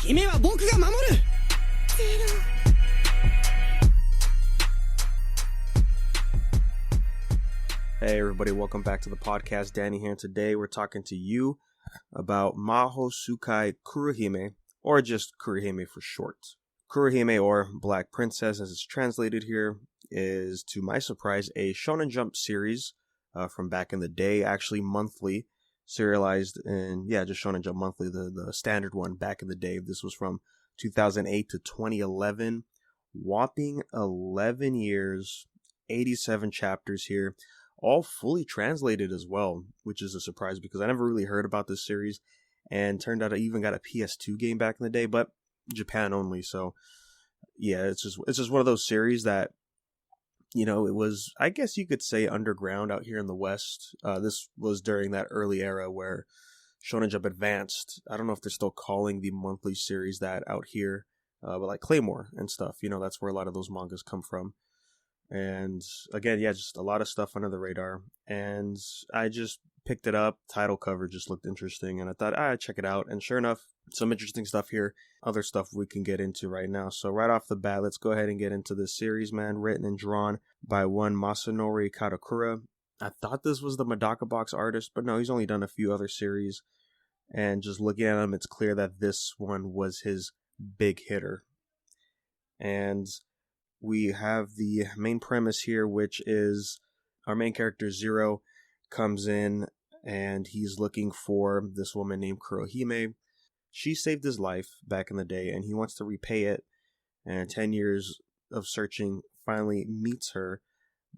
姫は僕が守る。Hey everybody, welcome back to the podcast. Danny here, and today we're talking to you about Maho Tsukai Kurohime, or just Kurohime for short. Kurohime, or Black Princess as it's translated here, is, to my surprise, a Shonen Jump series from back in the day, actually monthly, serialized in, just Shonen Jump Monthly, the standard one back in the day. This was from 2008 to 2011, whopping 11 years, 87 chapters here, all fully translated as well, which is a surprise because I never really heard about this series, and turned out I even got a PS2 game back in the day, but Japan only. So yeah, it's just one of those series that, you know, it was, I guess you could say, underground out here in the West. This was during that early era where Shonen Jump advanced. I don't know if they're still calling the monthly series that out here, but like Claymore and stuff, you know, that's where a lot of those mangas come from. And again, just a lot of stuff under the radar. And I just picked it up. Title cover just looked interesting, and I thought I'd check it out. And sure enough, some interesting stuff here. Other stuff we can get into right now. So right off the bat, let's go ahead and get into this series, man. Written and drawn by one Masanori Katakura. I thought this was the Medaka Box artist, but no, he's only done a few other series. And just looking at him, it's clear that this one was his big hitter. And we have the main premise here, which is our main character, Zero, comes in and he's looking for this woman named Kurohime. She saved his life back in the day, and he wants to repay it. And 10 years of searching finally meets her,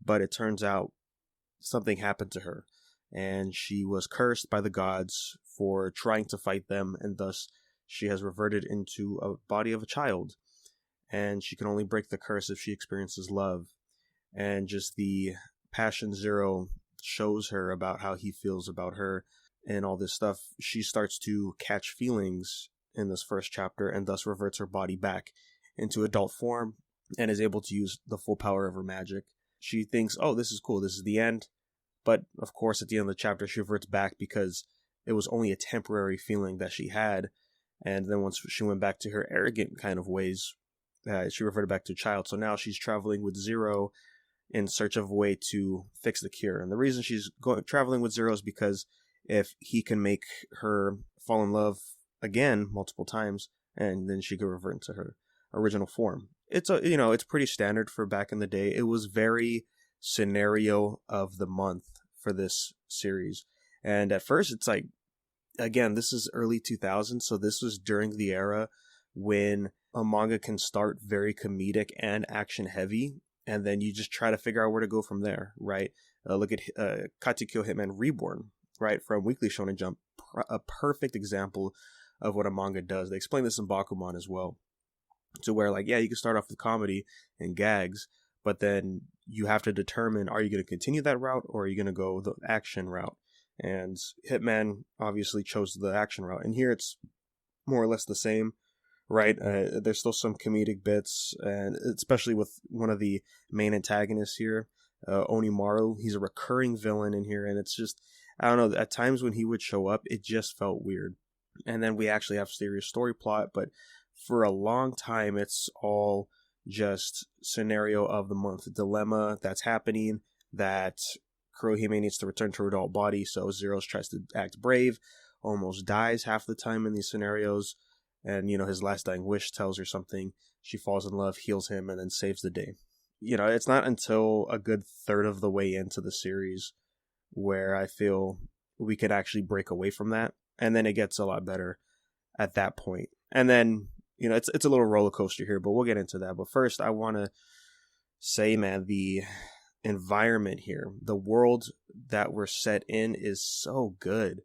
but it turns out something happened to her, and she was cursed by the gods for trying to fight them, and thus she has reverted into a body of a child. And she can only break the curse if she experiences love. And just the passion Zero shows her about how he feels about her and all this stuff, she starts to catch feelings in this first chapter, and thus reverts her body back into adult form and is able to use the full power of her magic. She thinks, oh, this is cool, this is the end. But of course, at the end of the chapter, she reverts back because it was only a temporary feeling that she had. And then once she went back to her arrogant kind of ways, she reverted back to a child. So now she's traveling with Zero in search of a way to fix the cure. And the reason she's traveling with Zero is because if he can make her fall in love again multiple times, and then she could revert into her original form. It's it's pretty standard for back in the day. It was very scenario of the month for this series. And at first it's like, again, this is early 2000s, so this was during the era when a manga can start very comedic and action heavy, and then you just try to figure out where to go from there, right? Look at Katekyo Hitman Reborn, right, from Weekly Shonen Jump. A perfect example of what a manga does. They explain this in Bakuman as well, to where, like, you can start off with comedy and gags, but then you have to determine, are you going to continue that route, or are you going to go the action route? And Hitman obviously chose the action route, and here it's more or less the same. Right, there's still some comedic bits, and especially with one of the main antagonists here, Onimaru. He's a recurring villain in here, and it's just, I don't know, at times when he would show up, it just felt weird. And then we actually have serious story plot, but for a long time, it's all just scenario of the month, dilemma that's happening, that Kurohime needs to return to her adult body, so Zero tries to act brave, almost dies half the time in these scenarios. And, his last dying wish tells her something. She falls in love, heals him, and then saves the day. It's not until a good third of the way into the series where I feel we could actually break away from that. And then it gets a lot better at that point. And then, it's a little roller coaster here, but we'll get into that. But first, I want to say, man, the environment here, the world that we're set in is so good.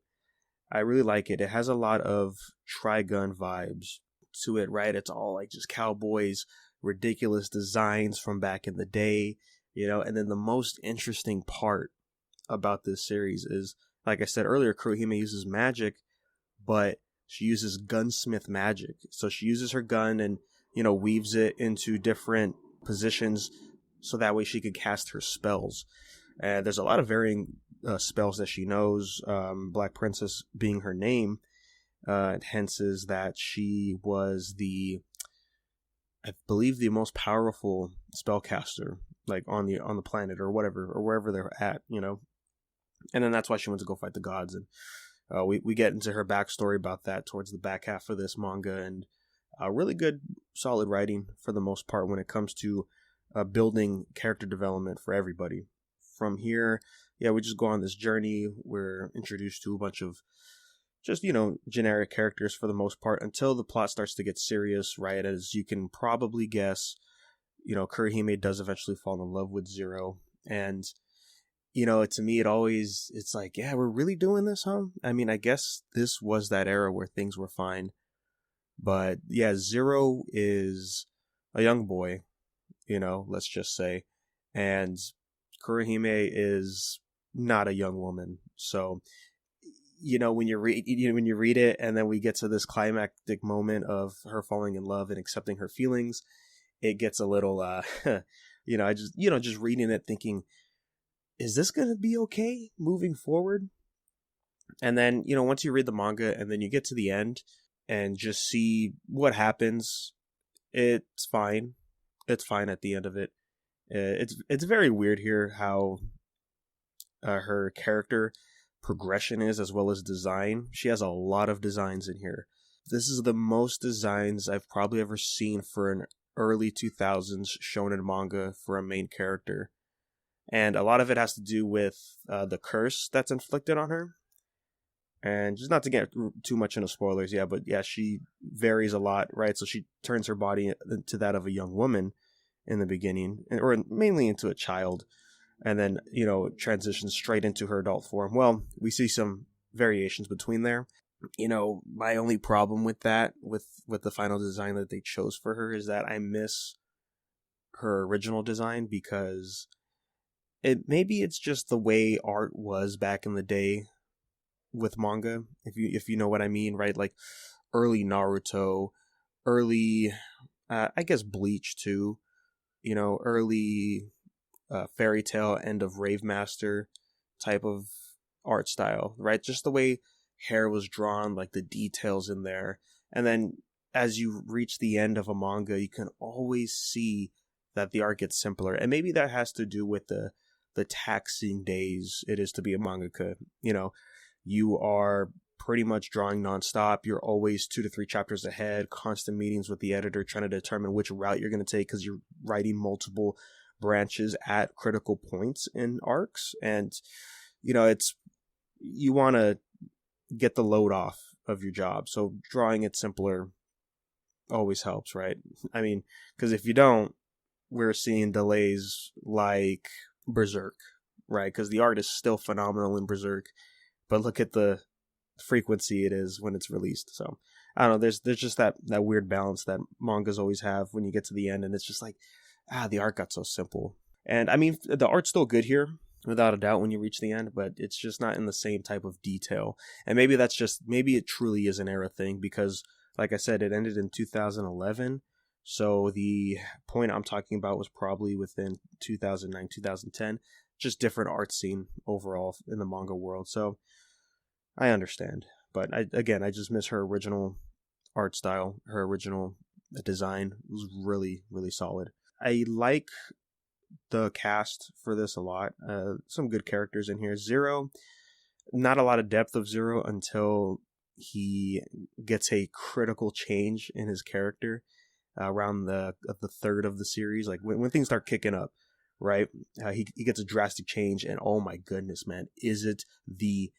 I really like it. It has a lot of Trigun vibes to it, right? It's all like just cowboys, ridiculous designs from back in the day, and then the most interesting part about this series is, like I said earlier, Kurohime uses magic, but she uses gunsmith magic. So she uses her gun and, weaves it into different positions so that way she could cast her spells. And there's a lot of varying spells that she knows, Black Princess being her name. hence is that she was I believe the most powerful spellcaster, like on the planet or whatever, or wherever they're at, and then that's why she went to go fight the gods. And we get into her backstory about that towards the back half of this manga, and really good, solid writing for the most part when it comes to building character development for everybody. From here, we just go on this journey. We're introduced to a bunch of just, generic characters for the most part until the plot starts to get serious, right? As you can probably guess, Kurohime does eventually fall in love with Zero. And, to me, it's like, yeah, we're really doing this, huh? I mean, I guess this was that era where things were fine. But yeah, Zero is a young boy, let's just say. And Kurohime is not a young woman. So, when you read it, and then we get to this climactic moment of her falling in love and accepting her feelings, it gets a little, I just reading it thinking, is this going to be okay moving forward? And then, once you read the manga and then you get to the end and just see what happens, it's fine. It's fine at the end of it. It's very weird here how her character progression is, as well as design. She has a lot of designs in here. This is the most designs I've probably ever seen for an early 2000s shonen manga for a main character. And a lot of it has to do with the curse that's inflicted on her. And just not to get too much into spoilers, but she varies a lot, right? So she turns her body into that of a young woman in the beginning, or mainly into a child, and then, transitions straight into her adult form. Well, we see some variations between there. My only problem with that, with the final design that they chose for her, is that I miss her original design, because maybe it's just the way art was back in the day with manga, if you know what I mean, right? Like early Naruto, early, I guess Bleach too, early Fairy Tail, end of Rave Master type of art style, right? Just the way hair was drawn, like the details in there. And then as you reach the end of a manga, you can always see that the art gets simpler. And maybe that has to do with the taxing days it is to be a mangaka. You are pretty much drawing nonstop. You're always 2 to 3 chapters ahead, constant meetings with the editor trying to determine which route you're going to take, because you're writing multiple branches at critical points in arcs. And, you want to get the load off of your job. So drawing it simpler always helps, right? I mean, because if you don't, we're seeing delays like Berserk, right? Because the art is still phenomenal in Berserk, but look at the frequency it is when it's released. So I don't know, there's just that weird balance that mangas always have when you get to the end, and it's just like, the art got so simple. And I mean, the art's still good here, without a doubt, when you reach the end, but it's just not in the same type of detail. And maybe maybe it truly is an era thing, because like I said, it ended in 2011. So the point I'm talking about was probably within 2009, 2010, just different art scene overall in the manga world. So I understand, but I just miss her original art style. Her original design was really, really solid. I like the cast for this a lot. Some good characters in here. Zero, not a lot of depth of Zero until he gets a critical change in his character around the third of the series. Like when things start kicking up, right? He gets a drastic change, and oh my goodness, man, is it the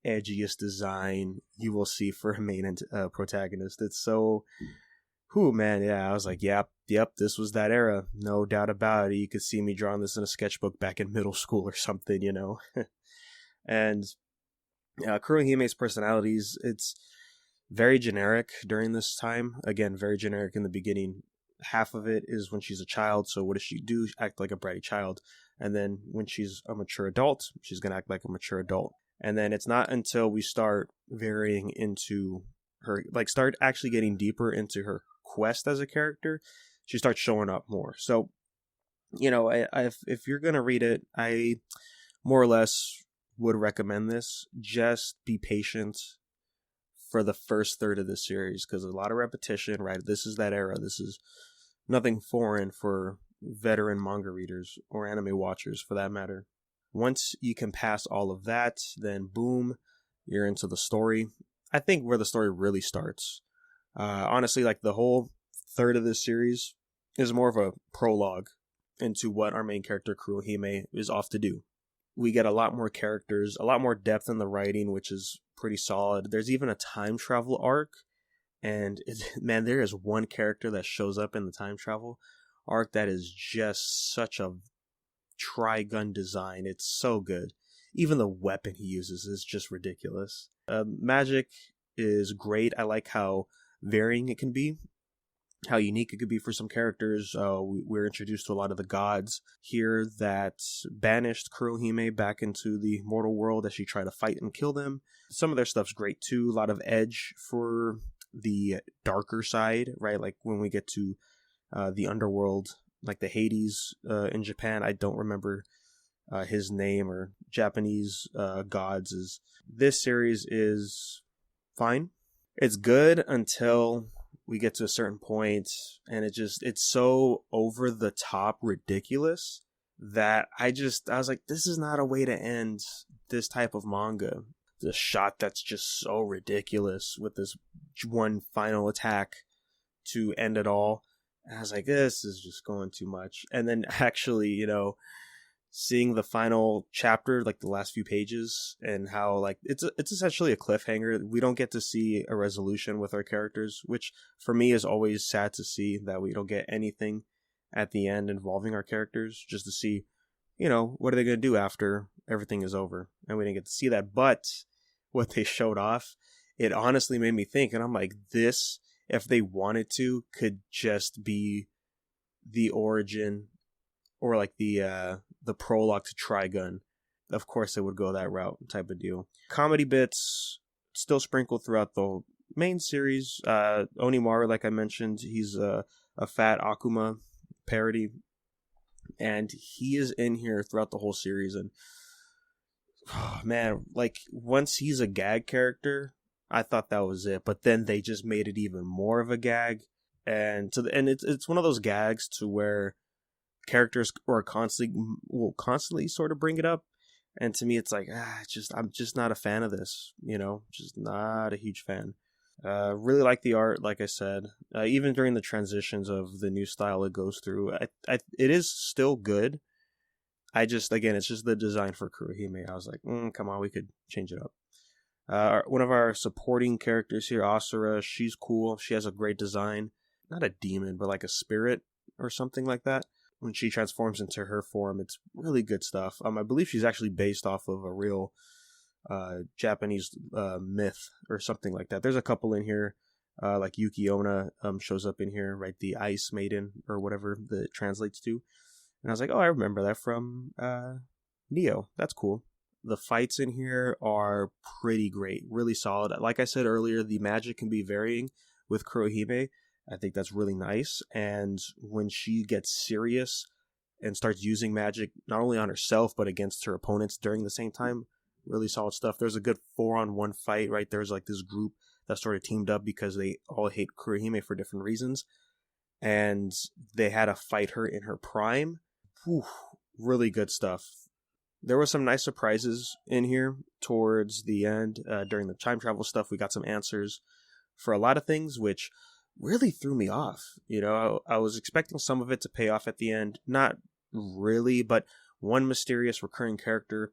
edgiest design you will see for a main protagonist. It's so, man, yeah, I was like, yep, this was that era, no doubt about it. You could see me drawing this in a sketchbook back in middle school or something, And Kurohime's personalities, it's very generic during this time. Again, very generic in the beginning. Half of it is when she's a child, so what does she do? Act like a bratty child. And then when she's a mature adult, she's going to act like a mature adult. And then it's not until we start varying into her, like start actually getting deeper into her quest as a character, she starts showing up more. So, if you're going to read it, I more or less would recommend this. Just be patient for the first third of the series, because a lot of repetition, right? This is that era. This is nothing foreign for veteran manga readers or anime watchers for that matter. Once you can pass all of that, then boom, you're into the story. I think where the story really starts. Honestly, like the whole third of this series is more of a prologue into what our main character Kurohime is off to do. We get a lot more characters, a lot more depth in the writing, which is pretty solid. There's even a time travel arc, and man, there is one character that shows up in the time travel arc that is just such a Trigun design. It's so good. Even the weapon he uses is just ridiculous. Magic is great. I like how varying it can be, how unique it could be for some characters. We're introduced to a lot of the gods here that banished Kurohime back into the mortal world as she tried to fight and kill them. Some of their stuff's great too. A lot of edge for the darker side, right? Like when we get to the underworld, like the Hades in Japan. I don't remember his name, or Japanese gods. Is this series is fine. It's good until we get to a certain point, and it's so over the top ridiculous that I was like, this is not a way to end this type of manga. The shot that's just so ridiculous with this one final attack to end it all. And I was like, this is just going too much. And then actually, seeing the final chapter, like the last few pages, and how like it's essentially a cliffhanger. We don't get to see a resolution with our characters, which for me is always sad to see, that we don't get anything at the end involving our characters, just to see, what are they going to do after everything is over. And we didn't get to see that. But what they showed off, it honestly made me think, and I'm like, this, if they wanted to, could just be the origin, or like the prologue to Trigun. Of course they would go that route type of deal. Comedy bits still sprinkled throughout the main series. Onimaru, like I mentioned, he's a fat Akuma parody, and he is in here throughout the whole series. And man, like once he's a gag character, I thought that was it, but then they just made it even more of a gag, and it's one of those gags to where characters will constantly sort of bring it up, and to me it's like, I'm just not a fan of this, just not a huge fan. Really like the art, like I said, even during the transitions of the new style it goes through, it is still good. Again, it's just the design for Kurohime. I was like, come on, we could change it up. One of our supporting characters here, Asura, she's cool. She has a great design. Not a demon, but like a spirit or something like that. When she transforms into her form, it's really good stuff. I believe she's actually based off of a real Japanese myth or something like that. There's a couple in here, like Yuki Onna shows up in here, right? The Ice Maiden or whatever that it translates to. And I was like, oh, I remember that from Neo. That's cool. The fights in here are pretty great, really solid. Like I said earlier, the magic can be varying with Kurohime. I think that's really nice. And when she gets serious and starts using magic, not only on herself, but against her opponents during the same time, really solid stuff. There's a good 4-on-1 fight, right? There's like this group that sort of teamed up because they all hate Kurohime for different reasons. And they had to fight her in her prime. Whew, really good stuff. There were some nice surprises in here towards the end. During the time travel stuff, we got some answers for a lot of things, which really threw me off. I was expecting some of it to pay off at the end. Not really, but one mysterious recurring character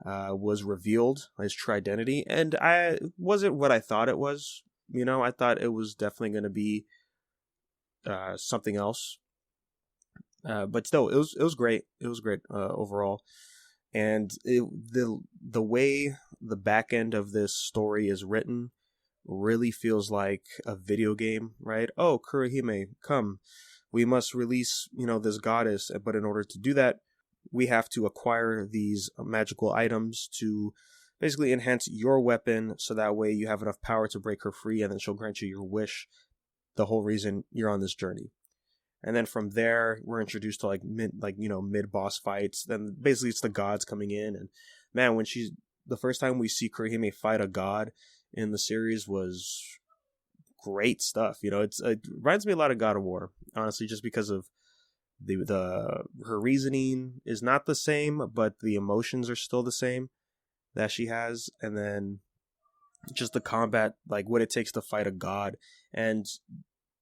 was revealed, his true identity, and I wasn't what I thought it was. I thought it was definitely going to be something else. But still, it was great. It was great overall. And the way the back end of this story is written really feels like a video game, right? Oh, Kurohime, come. We must release, this goddess. But in order to do that, we have to acquire these magical items to basically enhance your weapon, so that way you have enough power to break her free, and then she'll grant you your wish. The whole reason you're on this journey. And then from there, we're introduced to mid boss fights. Then basically it's the gods coming in, and man, the first time we see Kurohime fight a god, in the series was great stuff. It reminds me a lot of God of War, honestly, just because of the her reasoning is not the same, but the emotions are still the same that she has, and then just the combat, like what it takes to fight a god. And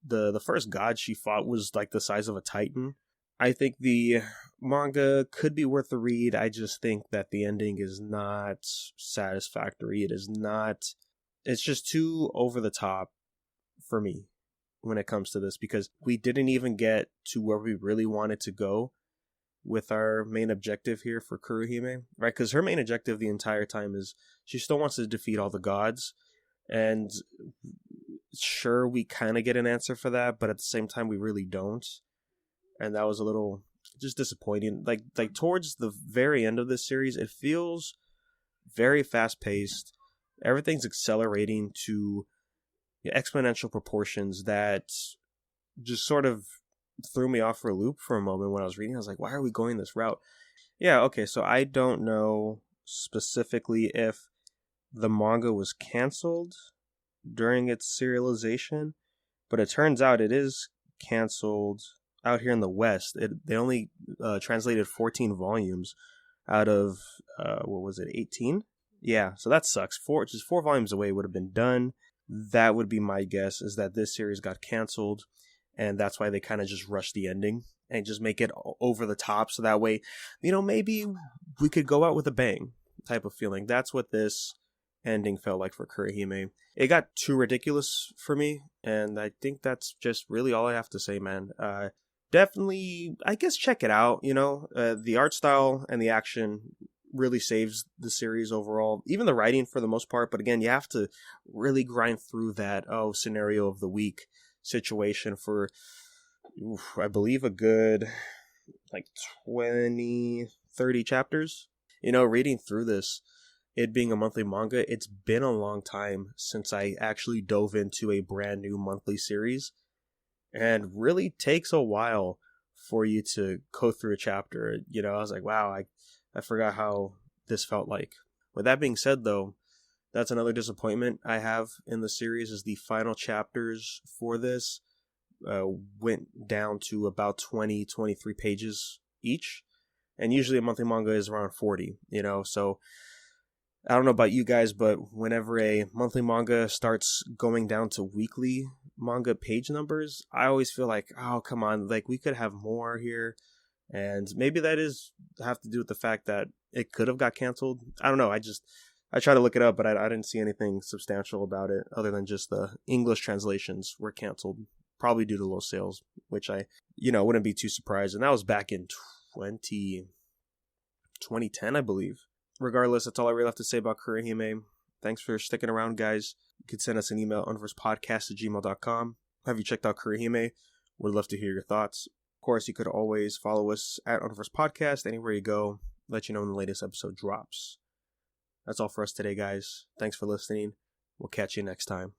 the first god she fought was like the size of a titan. I think the manga could be worth a read. I just think that the ending is not satisfactory. It's just too over the top for me when it comes to this, because we didn't even get to where we really wanted to go with our main objective here for Kurohime, right? Because her main objective the entire time is she still wants to defeat all the gods, and sure, we kind of get an answer for that, but at the same time we really don't. And that was a little just disappointing. Like towards the very end of this series, it feels very fast paced. Everything's accelerating to exponential proportions that just sort of threw me off for a loop for a moment when I was reading. I was like, why are we going this route? Yeah, okay, so I don't know specifically if the manga was canceled during its serialization, but it turns out it is canceled out here in the West. They only translated 14 volumes out of, what was it, 18? Yeah, so that sucks. Just 4 volumes away would have been done. That would be my guess, is that this series got canceled, and that's why they kind of just rushed the ending and just make it over the top, so that way, maybe we could go out with a bang type of feeling. That's what this ending felt like for Kurohime. It got too ridiculous for me, and I think that's just really all I have to say, man. Definitely, I guess, check it out. The art style and the action really saves the series overall, even the writing for the most part. But again, you have to really grind through that scenario of the week situation for I believe a good like 20-30 chapters. Reading through this, it being a monthly manga, it's been a long time since I actually dove into a brand new monthly series, and really takes a while for you to go through a chapter. I was like, wow, I forgot how this felt like. With that being said, though, that's another disappointment I have in the series, is the final chapters for this went down to about 20-23 pages each. And usually a monthly manga is around 40, so I don't know about you guys, but whenever a monthly manga starts going down to weekly manga page numbers, I always feel like, oh, come on, like we could have more here. And maybe that is have to do with the fact that it could have got canceled. I don't know. I tried to look it up, but I didn't see anything substantial about it other than just the English translations were canceled, probably due to low sales, which I, wouldn't be too surprised. And that was back in 2010, I believe. Regardless, that's all I really have to say about Kurohime. Thanks for sticking around, guys. You can send us an email, universepodcast@gmail.com. Have you checked out Kurohime? Would love to hear your thoughts. Of course, you could always follow us at Universe Podcast anywhere you go. Let you know when the latest episode drops. That's all for us today, guys. Thanks for listening. We'll catch you next time.